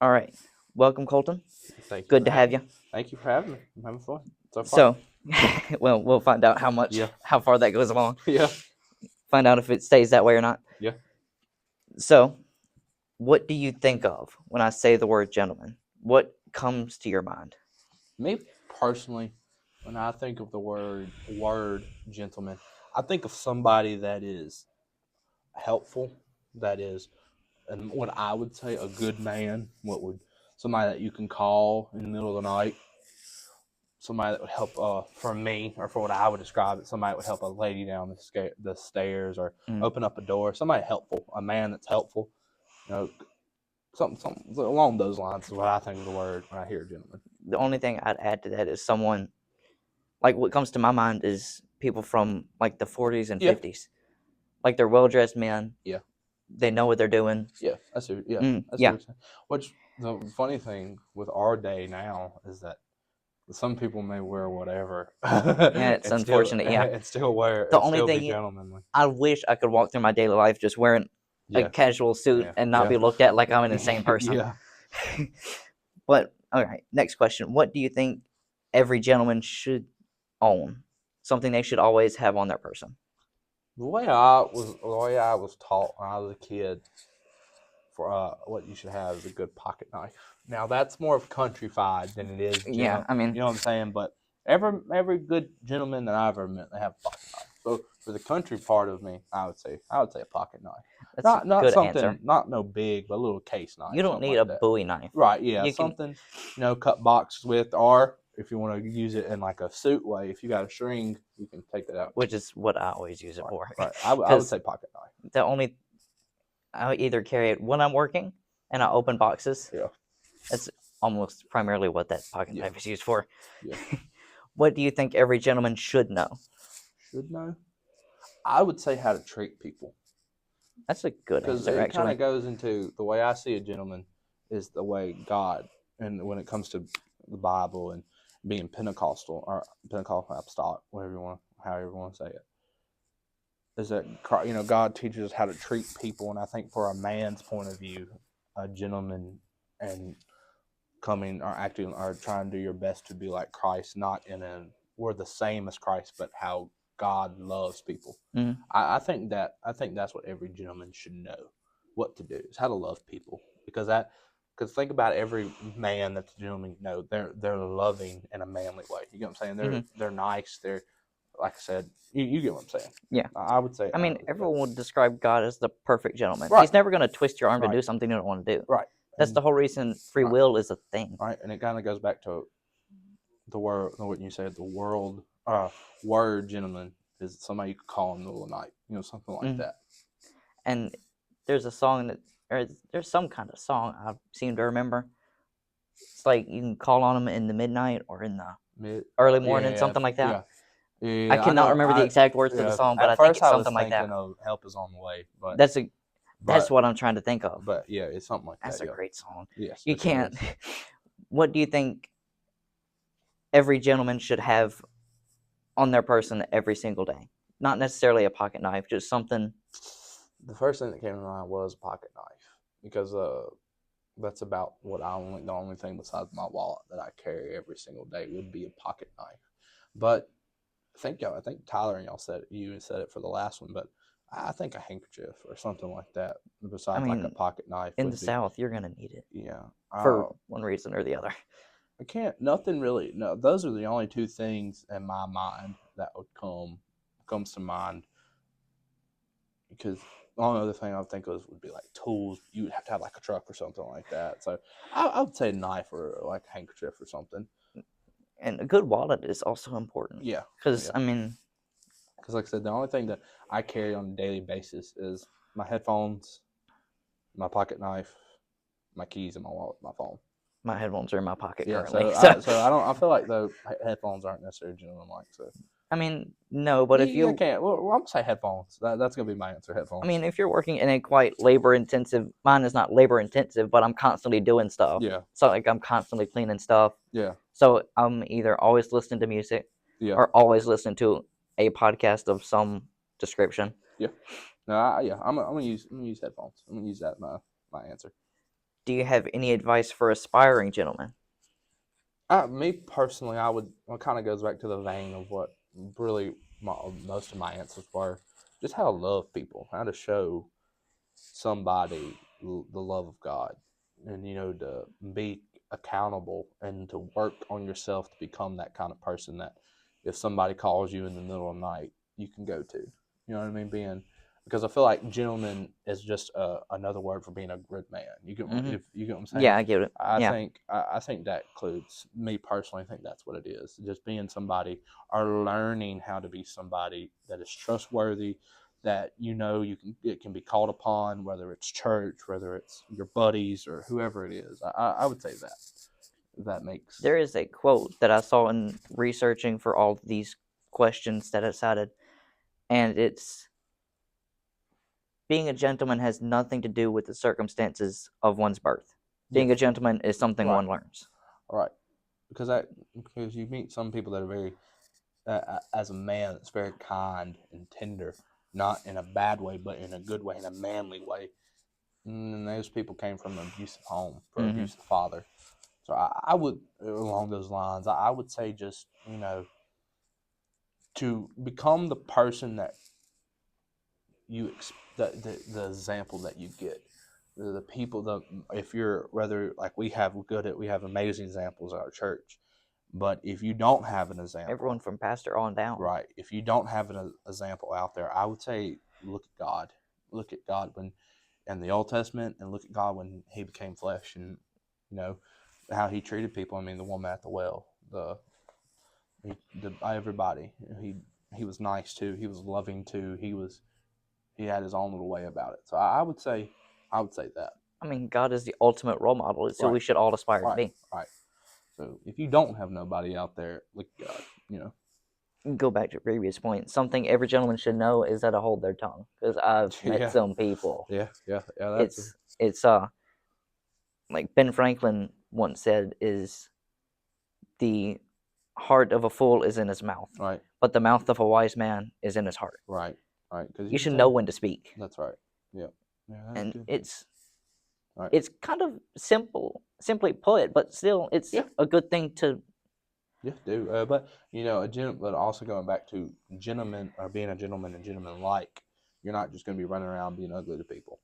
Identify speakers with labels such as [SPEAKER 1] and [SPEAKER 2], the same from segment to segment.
[SPEAKER 1] All right. Welcome, Colton.
[SPEAKER 2] Thank you
[SPEAKER 1] Good
[SPEAKER 2] for
[SPEAKER 1] to have you.
[SPEAKER 2] Thank you for having me. I'm having fun so far.
[SPEAKER 1] So, well, we'll find out
[SPEAKER 2] Yeah.
[SPEAKER 1] how far that goes along.
[SPEAKER 2] Yeah.
[SPEAKER 1] Find out if it stays that way or not.
[SPEAKER 2] Yeah.
[SPEAKER 1] So, what do you think of when I say the word gentleman? What comes to your mind?
[SPEAKER 2] Me personally, when I think of the word gentleman, I think of somebody that is helpful, that is, and what I would say a good man. What would somebody that you can call in the middle of the night? Somebody that would help, for me, or for what I would describe it, somebody that would help a lady down the stairs, or
[SPEAKER 1] Mm.
[SPEAKER 2] open up a door. Somebody helpful, a man that's helpful. You know, something along those lines is what I think of the word when I hear gentleman.
[SPEAKER 1] The only thing I'd add to that is someone like what comes to my mind is people from like the 40s and
[SPEAKER 2] Yeah.
[SPEAKER 1] 50s. Like they're well-dressed men.
[SPEAKER 2] Yeah.
[SPEAKER 1] They know what they're doing.
[SPEAKER 2] Yeah, that's it. Yeah, that's
[SPEAKER 1] Yeah.
[SPEAKER 2] what you're saying. Which the funny thing with our day now is that some people may wear whatever,
[SPEAKER 1] Yeah, it's unfortunate. Yeah.
[SPEAKER 2] and still wear
[SPEAKER 1] The
[SPEAKER 2] and
[SPEAKER 1] only
[SPEAKER 2] still be
[SPEAKER 1] thing
[SPEAKER 2] gentlemanly.
[SPEAKER 1] I wish I could walk through my daily life just wearing a
[SPEAKER 2] Yeah,
[SPEAKER 1] casual suit
[SPEAKER 2] yeah,
[SPEAKER 1] and not
[SPEAKER 2] yeah,
[SPEAKER 1] be looked at like I'm an insane person.
[SPEAKER 2] yeah.
[SPEAKER 1] But all right, next question. What do you think every gentleman should own? Something they should always have on their person.
[SPEAKER 2] The way I was taught when I was a kid, for what you should have is a good pocket knife. Now that's more of countrified than it is
[SPEAKER 1] Yeah, I
[SPEAKER 2] You
[SPEAKER 1] mean,
[SPEAKER 2] know what I'm saying? But every good gentleman that I've ever met, they have a pocket knife. So for the country part of me, I would say a pocket knife.
[SPEAKER 1] that's a
[SPEAKER 2] Not
[SPEAKER 1] good answer.
[SPEAKER 2] something, not no big, but a little case knife,
[SPEAKER 1] You don't
[SPEAKER 2] something
[SPEAKER 1] need a
[SPEAKER 2] like that.
[SPEAKER 1] Bowie knife.
[SPEAKER 2] Right? Yeah,
[SPEAKER 1] You can,
[SPEAKER 2] something, cut boxes with, or if you want to use it in like a suit way, if you got a string, you can take that out.
[SPEAKER 1] which is what I always use it
[SPEAKER 2] Right,
[SPEAKER 1] for.
[SPEAKER 2] right. I would say pocket knife.
[SPEAKER 1] The only I either carry it when I'm working and I open boxes.
[SPEAKER 2] Yeah,
[SPEAKER 1] That's almost primarily what that pocket
[SPEAKER 2] yeah,
[SPEAKER 1] knife is used for.
[SPEAKER 2] yeah.
[SPEAKER 1] What do you think every gentleman should know?
[SPEAKER 2] Should know. I would say how to treat people.
[SPEAKER 1] That's a good
[SPEAKER 2] Because
[SPEAKER 1] answer,
[SPEAKER 2] it kind
[SPEAKER 1] actually.
[SPEAKER 2] of goes into the way I see a gentleman is the way God, and when it comes to the Bible and being Pentecostal or Pentecostal Apostolic, however you want to say it, is that God teaches us how to treat people, and I think for a man's point of view, a gentleman and coming or acting or trying to do your best to be like Christ, not in a we're the same as Christ, but how God loves people.
[SPEAKER 1] Mhm.
[SPEAKER 2] I think that's what every gentleman should know what to do is how to love people, because think about every man that's a gentleman. They're loving in a manly way. You get what I'm saying? They're nice. They're, like I said, you get what I'm saying.
[SPEAKER 1] Yeah.
[SPEAKER 2] I would say.
[SPEAKER 1] I mean,
[SPEAKER 2] Yeah.
[SPEAKER 1] everyone would describe God as the perfect gentleman.
[SPEAKER 2] Right.
[SPEAKER 1] He's never going to twist your arm to
[SPEAKER 2] Right.
[SPEAKER 1] do something you don't want to do.
[SPEAKER 2] Right.
[SPEAKER 1] That's the whole reason free will is a thing.
[SPEAKER 2] Right, and it kind of goes back to the word, what you said, word gentleman is somebody you could call in the middle of the night, something like that.
[SPEAKER 1] And there's a song there's some kind of song I seem to remember. It's like you can call on him in the midnight or in the early morning, something like that.
[SPEAKER 2] Yeah.
[SPEAKER 1] I cannot remember the exact words to the song, but I
[SPEAKER 2] At
[SPEAKER 1] think
[SPEAKER 2] first,
[SPEAKER 1] it's
[SPEAKER 2] I was
[SPEAKER 1] something like that.
[SPEAKER 2] thinking of "Help Is on the Way," but
[SPEAKER 1] That's what I'm trying to think of.
[SPEAKER 2] But yeah, it's something like
[SPEAKER 1] That's
[SPEAKER 2] that.
[SPEAKER 1] a great song.
[SPEAKER 2] Yes,
[SPEAKER 1] You
[SPEAKER 2] it
[SPEAKER 1] can't.
[SPEAKER 2] is.
[SPEAKER 1] What do you think every gentleman should have on their person every single day? Not necessarily a pocket knife, just something.
[SPEAKER 2] The first thing that came to mind was a pocket knife, because that's about the only thing besides my wallet that I carry every single day would be a pocket knife. But I think Tyler and you said it for the last one, but I think a handkerchief or something like that, besides like a pocket knife.
[SPEAKER 1] In the South, you're gonna need it.
[SPEAKER 2] Yeah.
[SPEAKER 1] For one reason or the other.
[SPEAKER 2] I can't. Nothing really. No, those are the only two things in my mind that comes to mind. Because the only other thing I would think of would be like tools. You would have to have like a truck or something like that. So I would say a knife or like a handkerchief or something.
[SPEAKER 1] And a good wallet is also important.
[SPEAKER 2] Yeah.
[SPEAKER 1] Because
[SPEAKER 2] Because like I said, the only thing that I carry on a daily basis is my headphones, my pocket knife, my keys, and my wallet, my phone.
[SPEAKER 1] My headphones are in my pocket
[SPEAKER 2] Yeah,
[SPEAKER 1] currently.
[SPEAKER 2] I feel like the headphones aren't necessarily gentleman-like. So
[SPEAKER 1] no, but if you
[SPEAKER 2] can't, well, I'm gonna say headphones. That's gonna be my answer. Headphones.
[SPEAKER 1] if you're working in a quite labor-intensive, mine is not labor-intensive, but I'm constantly doing stuff.
[SPEAKER 2] Yeah.
[SPEAKER 1] So like I'm constantly cleaning stuff.
[SPEAKER 2] Yeah.
[SPEAKER 1] So I'm either always listening to music, or always listening to a podcast of some description.
[SPEAKER 2] Yeah. No. I'm gonna use headphones. I'm gonna use that my answer.
[SPEAKER 1] Do you have any advice for aspiring gentlemen?
[SPEAKER 2] Me personally, I would. Well, it kind of goes back to the vein of what really most of my answers were. Just how to love people, how to show somebody the love of God, and to be accountable and to work on yourself to become that kind of person that if somebody calls you in the middle of the night, you can go to. You know what I mean? Because I feel like gentleman is just another word for being a good man. If you get what I'm saying?
[SPEAKER 1] Yeah, I get it. Yeah.
[SPEAKER 2] I think that includes me personally. I think that's what it is. Just being somebody or learning how to be somebody that is trustworthy, that it can be called upon, whether it's church, whether it's your buddies or whoever it is. I would say that makes.
[SPEAKER 1] There is a quote that I saw in researching for all these questions that I cited, and it's being a gentleman has nothing to do with the circumstances of one's birth. Being a gentleman is something one learns.
[SPEAKER 2] Right, because you meet some people that are very, as a man, that's very kind and tender, not in a bad way, but in a good way, in a manly way. And those people came from an abusive home, from an abusive father. So I would, along those lines, I would say just, to become the person that the example that you get. The people, if you're, whether, like we have amazing examples at our church, but if you don't have an example,
[SPEAKER 1] everyone from pastor on down,
[SPEAKER 2] right? If you don't have an example out there, I would say look at God. Look at God when in the Old Testament, and look at God when He became flesh, and how He treated people. I mean, the woman at the well, everybody. He was nice too. He was loving too. He had his own little way about it. So I would say that.
[SPEAKER 1] I mean, God is the ultimate role model. It's who we should all aspire to be.
[SPEAKER 2] Right. So if you don't have nobody out there, look at God.
[SPEAKER 1] Go back to your previous point. Something every gentleman should know is how to hold their tongue. Because I've met some people.
[SPEAKER 2] Yeah.
[SPEAKER 1] It's like Ben Franklin once said, is the heart of a fool is in his mouth,
[SPEAKER 2] right?
[SPEAKER 1] But the mouth of a wise man is in his heart,
[SPEAKER 2] right? Because
[SPEAKER 1] you should know when to speak.
[SPEAKER 2] That's right. Yeah.
[SPEAKER 1] And
[SPEAKER 2] good.
[SPEAKER 1] It's kind of simply put, but still, it's a good thing to.
[SPEAKER 2] Yeah, do. But but also going back to gentlemen, or being a gentleman and gentleman-like, you're not just going to be running around being ugly to people.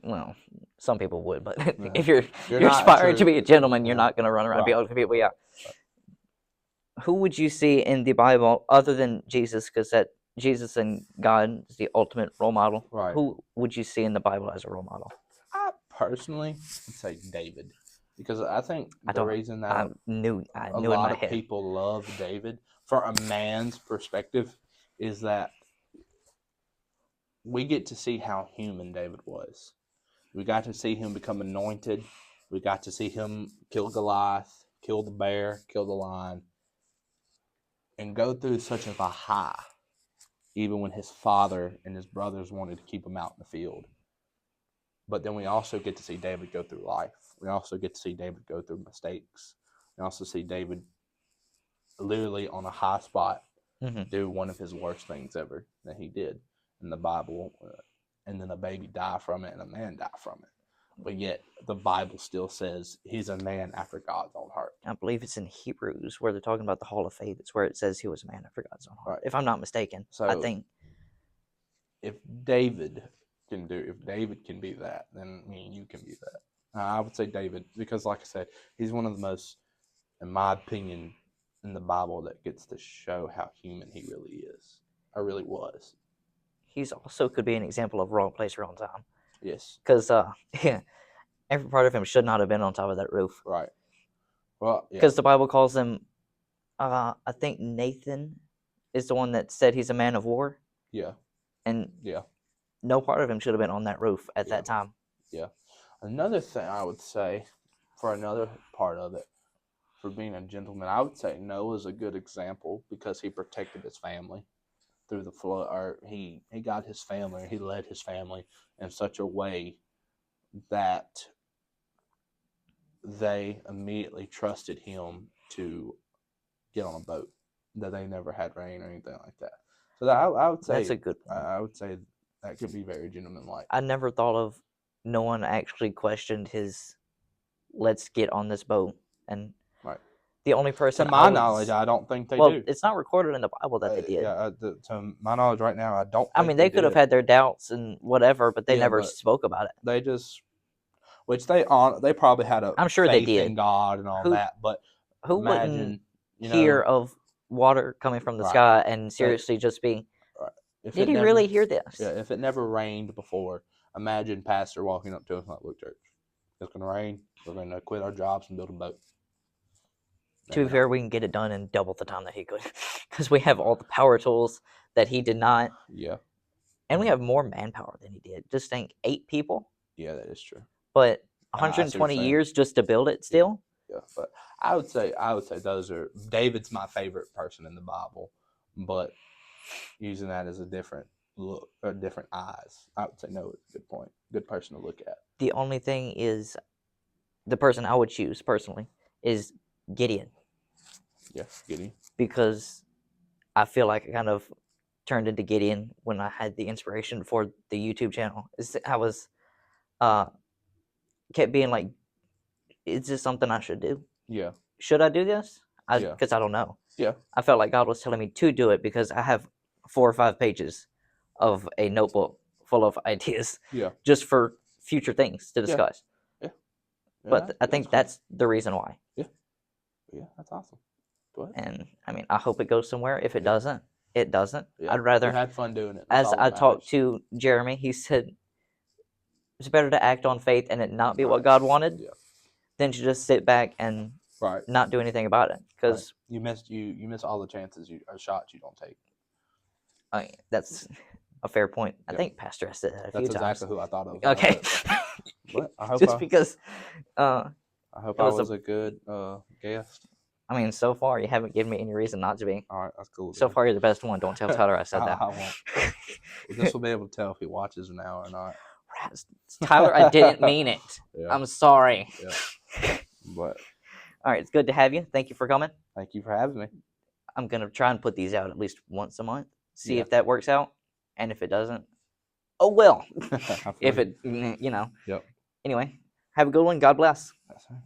[SPEAKER 1] Well, some people would, but if you're aspiring to be a gentleman, you're not going to run around and be ugly to people. Yeah. Who would you see in the Bible other than Jesus? Because that Jesus and God is the ultimate role model.
[SPEAKER 2] Right.
[SPEAKER 1] Who would you see in the Bible as a role model?
[SPEAKER 2] I personally would say David, because I think the reason that
[SPEAKER 1] I knew
[SPEAKER 2] a lot of people love David, from a man's perspective, is that we get to see how human David was. We got to see him become anointed. We got to see him kill Goliath, kill the bear, kill the lion, and go through such of a high, even when his father and his brothers wanted to keep him out in the field. But then we also get to see David go through life. We also get to see David go through mistakes. We also see David literally on a high spot do one of his worst things ever that he did in the Bible, and then a baby die from it and a man die from it. But yet the Bible still says he's a man after God's own heart.
[SPEAKER 1] I believe it's in Hebrews where they're talking about the Hall of Faith. It's where it says he was a man after God's own heart, if I'm not mistaken. So I think
[SPEAKER 2] if David can be that, then me and you can be that. I would say David, because like I said, he's one of the most, in my opinion, in the Bible that gets to show how human he really is, or really was.
[SPEAKER 1] He's also could be an example of wrong place, wrong time.
[SPEAKER 2] Yes.
[SPEAKER 1] Because every part of him should not have been on top of that roof.
[SPEAKER 2] Right. Well,
[SPEAKER 1] because the Bible calls him, I think Nathan is the one that said he's a man of war.
[SPEAKER 2] Yeah.
[SPEAKER 1] And no part of him should have been on that roof at that time.
[SPEAKER 2] Yeah. Another thing I would say, for another part of it, for being a gentleman, I would say Noah's a good example, because he protected his family through the flood, or he got his family, he led his family in such a way that they immediately trusted him to get on a boat, that they never had rain or anything like that. So that I would say
[SPEAKER 1] that's a good point.
[SPEAKER 2] I would say that could be very gentleman-like.
[SPEAKER 1] I never thought of no one actually questioned his let's get on this boat. And
[SPEAKER 2] Right.
[SPEAKER 1] the only person
[SPEAKER 2] To my knowledge, I don't think they do.
[SPEAKER 1] it's not recorded in the Bible that they did.
[SPEAKER 2] To my knowledge right now, I don't think
[SPEAKER 1] I mean, they could have had their doubts and whatever, but they never spoke about it.
[SPEAKER 2] They just, which they probably had a
[SPEAKER 1] I'm sure
[SPEAKER 2] faith
[SPEAKER 1] they did.
[SPEAKER 2] in God and all that, but
[SPEAKER 1] who
[SPEAKER 2] imagine,
[SPEAKER 1] wouldn't hear of water coming from the sky and seriously just being, did he really hear this?
[SPEAKER 2] Yeah, if it never rained before, imagine pastor walking up to us like, look, church, it's going to rain. We're going to quit our jobs and build a boat.
[SPEAKER 1] To be fair, we can get it done in double the time that he could, because we have all the power tools that he did not.
[SPEAKER 2] Yeah.
[SPEAKER 1] And we have more manpower than he did. Just think, 8 people.
[SPEAKER 2] Yeah, that is true.
[SPEAKER 1] But 120 years just to build it still.
[SPEAKER 2] Yeah, but I would say those are, David's my favorite person in the Bible, but using that as a different look or different eyes, I would say no. It's a good point. Good person to look at.
[SPEAKER 1] The only thing is, the person I would choose personally is Gideon.
[SPEAKER 2] Yeah, Gideon.
[SPEAKER 1] Because I feel like I kind of turned into Gideon when I had the inspiration for the YouTube channel. I was kept being like, is this something I should do?
[SPEAKER 2] Yeah.
[SPEAKER 1] Should I do this? Because I don't know.
[SPEAKER 2] Yeah.
[SPEAKER 1] I felt like God was telling me to do it because I have 4 or 5 pages of a notebook full of ideas.
[SPEAKER 2] Yeah.
[SPEAKER 1] Just for future things to discuss.
[SPEAKER 2] Yeah.
[SPEAKER 1] But I think that's the reason why.
[SPEAKER 2] Yeah. Yeah, that's awesome. Go ahead.
[SPEAKER 1] And I mean, I hope it goes somewhere. If it doesn't, it doesn't.
[SPEAKER 2] Yeah.
[SPEAKER 1] I'd rather.
[SPEAKER 2] You had fun doing it.
[SPEAKER 1] As I talked to Jeremy, he said it's better to act on faith and it not be what God wanted than to just sit back and not do anything about it. Because
[SPEAKER 2] you miss all the chances or shots you don't take.
[SPEAKER 1] I mean, that's a fair point. I think Pastor has said that a few times.
[SPEAKER 2] That's exactly who I thought of.
[SPEAKER 1] Okay.
[SPEAKER 2] But I hope
[SPEAKER 1] just because.
[SPEAKER 2] I hope I was a good guest.
[SPEAKER 1] I mean, so far you haven't given me any reason not to be.
[SPEAKER 2] All right, that's cool.
[SPEAKER 1] So far you're the best one. Don't tell Tyler I said that.
[SPEAKER 2] I won't. This will be able to tell if he watches now or not.
[SPEAKER 1] Tyler, I didn't mean it. Yeah. I'm sorry.
[SPEAKER 2] Yeah. But
[SPEAKER 1] all right, it's good to have you. Thank you for coming.
[SPEAKER 2] Thank you for having me.
[SPEAKER 1] I'm gonna try and put these out at least once a month. See if that works out, and if it doesn't, oh well. If it, Yep. Anyway, have a good one. God bless.